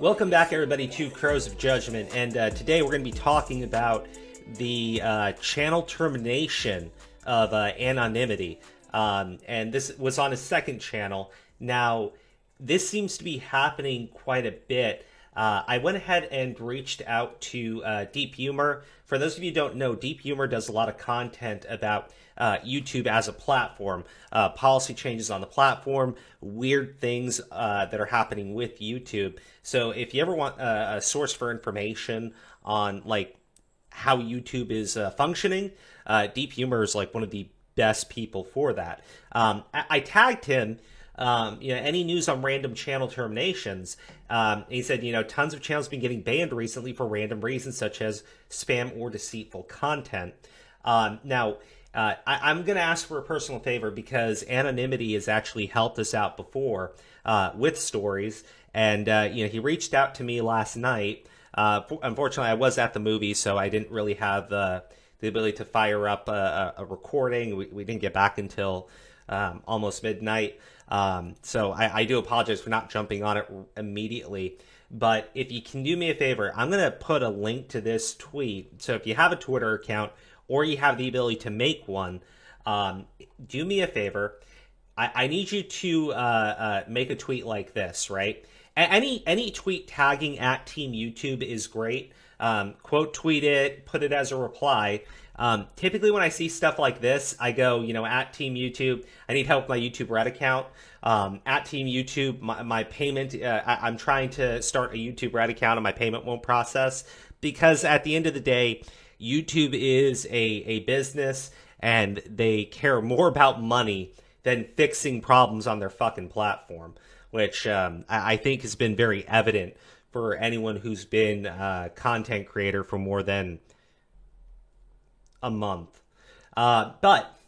Welcome back, everybody, to Crows of Judgment, and today we're going to be talking about the channel termination of Anonymity, and this was on his second channel. Now, this seems to be happening quite a bit. I went ahead and reached out to Deep Humor. For those of you who don't know, Deep Humor does a lot of content about YouTube as a platform, policy changes on the platform, weird things that are happening with YouTube. So if you ever want a source for information on like how YouTube is functioning, Deep Humor is like one of the best people for that. I tagged him. Any news on random channel terminations? He said, tons of channels have been getting banned recently for random reasons such as spam or deceitful content. Now, I'm going to ask for a personal favor because Anonymity has actually helped us out before with stories. And, he reached out to me last night. Unfortunately, I was at the movie, so I didn't really have the ability to fire up a recording. We didn't get back until almost midnight. So I do apologize for not jumping on it immediately. But if you can do me a favor, I'm going to put a link to this tweet. So if you have a Twitter account or you have the ability to make one, do me a favor. I need you to make a tweet like this, right? Any tweet tagging at Team YouTube is great. Quote tweet it, put it as a reply. Typically when I see stuff like this, I go, at Team YouTube, I need help with my YouTube Red account. At Team YouTube, my payment, I'm trying to start a YouTube Red account and my payment won't process because at the end of the day, YouTube is a business and they care more about money than fixing problems on their fucking platform, which I think has been very evident for anyone who's been a content creator for more than a month. But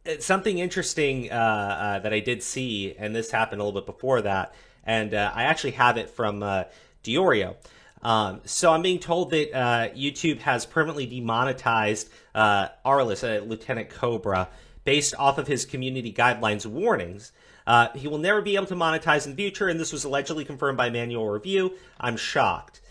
it's something interesting that I did see, and this happened a little bit before that, and I actually have it from Diorio. So I'm being told that YouTube has permanently demonetized Arliss, Lieutenant Cobra, based off of his community guidelines warnings. He will never be able to monetize in the future, and this was allegedly confirmed by Manual Review. I'm shocked.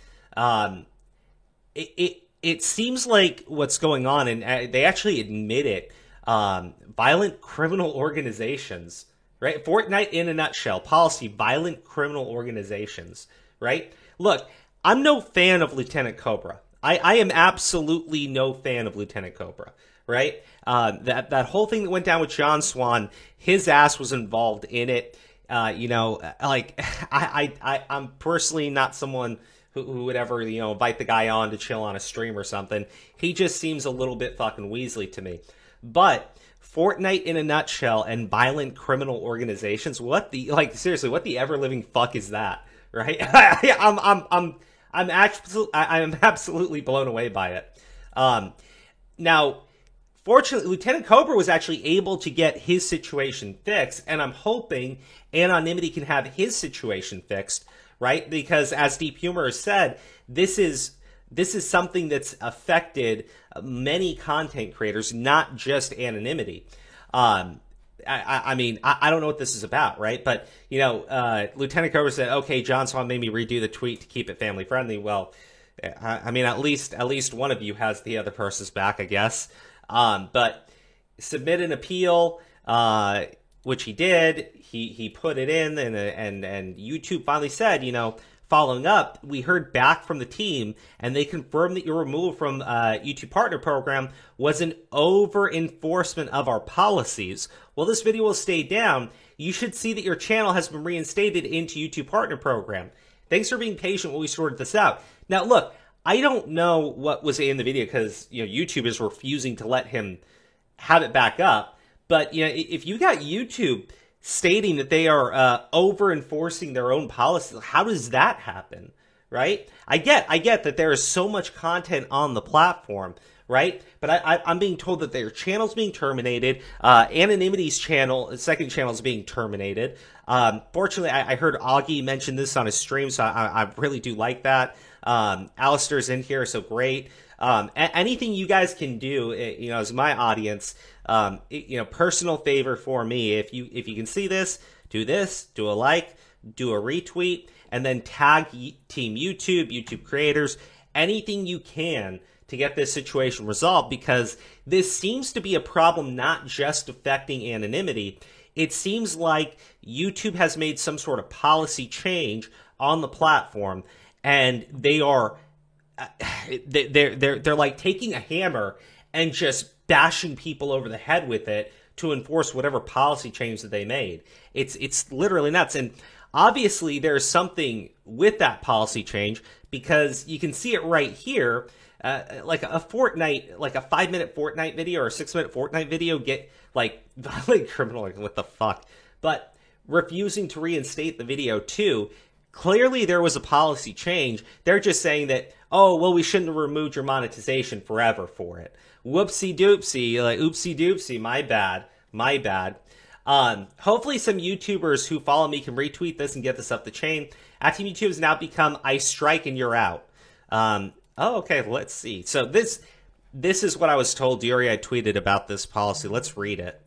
It seems like what's going on, and they actually admit it, violent criminal organizations, right? Fortnite in a nutshell, policy, violent criminal organizations, right? Look, I'm no fan of Lieutenant Cobra. I am absolutely no fan of Lieutenant Cobra, right? That whole thing that went down with John Swan, his ass was involved in it. I'm personally not someone who would ever, invite the guy on to chill on a stream or something. He just seems a little bit fucking Weasley to me. But Fortnite in a nutshell and violent criminal organizations, seriously, what the ever-living fuck is that, right? I'm absolutely blown away by it. Now, fortunately, Lieutenant Cobra was actually able to get his situation fixed, and I'm hoping Anonymity can have his situation fixed, right? Because as Deep Humor has said, this is something that's affected many content creators, not just Anonymity. I don't know what this is about, right? But, Lieutenant Cobra said, okay, John Swan made me redo the tweet to keep it family friendly. Well, at least one of you has the other person's back, I guess. But submit an appeal, which he did. He put it in, and YouTube finally said, following up, we heard back from the team, and they confirmed that your removal from YouTube Partner Program was an over-enforcement of our policies. While this video will stay down, you should see that your channel has been reinstated into YouTube Partner Program. Thanks for being patient while we sorted this out. Now, look, I don't know what was in the video because, YouTube is refusing to let him have it back up. But, if you got YouTube stating that they are over-enforcing their own policies, how does that happen, right? I get that there is so much content on the platform, right? But I'm being told that their channel's being terminated. Anonymity's second channel is being terminated. Fortunately, I heard Augie mention this on his stream, so I really do like that. Alistair's in here, so great. Anything you guys can do, as my audience, personal favor for me. If you can see this, do a like, do a retweet, and then tag Team YouTube, YouTube creators, anything you can to get this situation resolved, because this seems to be a problem not just affecting anonymity. It seems like YouTube has made some sort of policy change on the platform, and they are they're like taking a hammer and just bashing people over the head with it to enforce whatever policy change that they made. It's literally nuts. And obviously there's something with that policy change, because you can see it right here. Like a Fortnite, like a 5-minute Fortnite video or a 6-minute Fortnite video get like violent criminal, like what the fuck? But refusing to reinstate the video too. Clearly there was a policy change. They're just saying that, oh, well, we shouldn't have removed your monetization forever for it. Whoopsie doopsie, like oopsie doopsie, my bad. Hopefully some YouTubers who follow me can retweet this and get this up the chain. Team YouTube has now become I strike and you're out. Oh, okay, let's see. So this is what I was told. Diori had tweeted about this policy. Let's read it.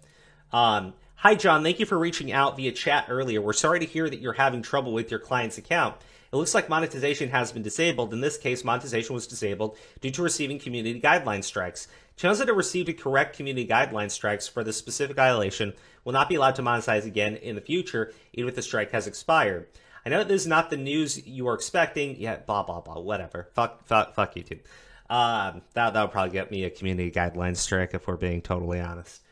Hi, John. Thank you for reaching out via chat earlier. We're sorry to hear that you're having trouble with your client's account. It looks like monetization has been disabled. In this case, monetization was disabled due to receiving community guideline strikes. Channels that have received a correct community guideline strikes for this specific violation will not be allowed to monetize again in the future, even if the strike has expired. I know that this is not the news you are expecting. Yeah, blah, blah, blah, whatever. Fuck YouTube. That'll probably get me a community guidelines strike if we're being totally honest.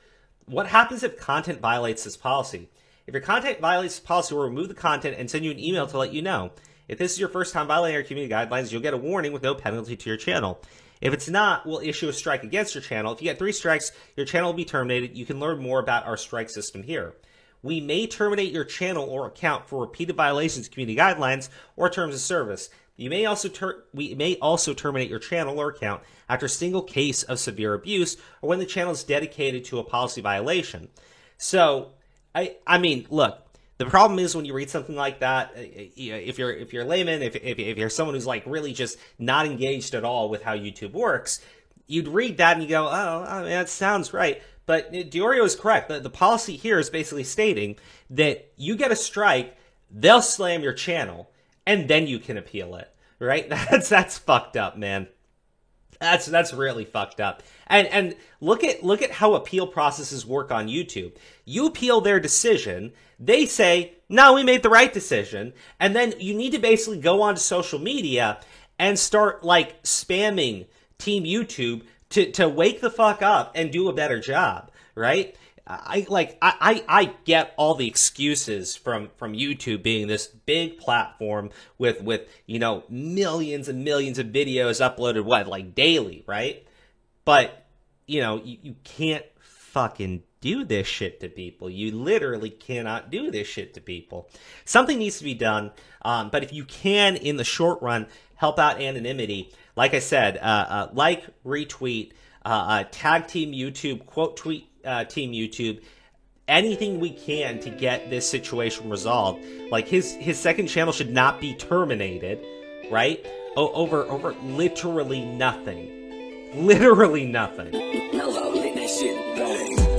What happens if content violates this policy? If your content violates this policy, we'll remove the content and send you an email to let you know. If this is your first time violating our community guidelines, you'll get a warning with no penalty to your channel. If it's not, we'll issue a strike against your channel. If you get 3 strikes, your channel will be terminated. You can learn more about our strike system here. We may terminate your channel or account for repeated violations of community guidelines or terms of service. We may also terminate your channel or account after a single case of severe abuse or when the channel is dedicated to a policy violation. So, I mean, look, the problem is when you read something like that, if you're a layman, if you're someone who's like really just not engaged at all with how YouTube works, you'd read that and you go, oh, I mean, that sounds right. But Diorio is correct. The policy here is basically stating that you get a strike, they'll slam your channel, and then you can appeal it, right? That's fucked up, man. That's really fucked up. And look at how appeal processes work on YouTube. You appeal their decision, they say, no, we made the right decision, and then you need to basically go onto social media and start like spamming Team YouTube to wake the fuck up and do a better job, right? I get all the excuses from YouTube being this big platform with you know millions and millions of videos uploaded like daily, right? But you know you can't fucking do this shit to people. You literally cannot do this shit to people. Something needs to be done. But if you can, in the short run, help out anonymity, like I said, like, retweet, tag Team YouTube, quote tweet Team YouTube, anything we can to get this situation resolved. Like his second channel should not be terminated, right? Over literally nothing. Literally nothing. No, let that shit bang.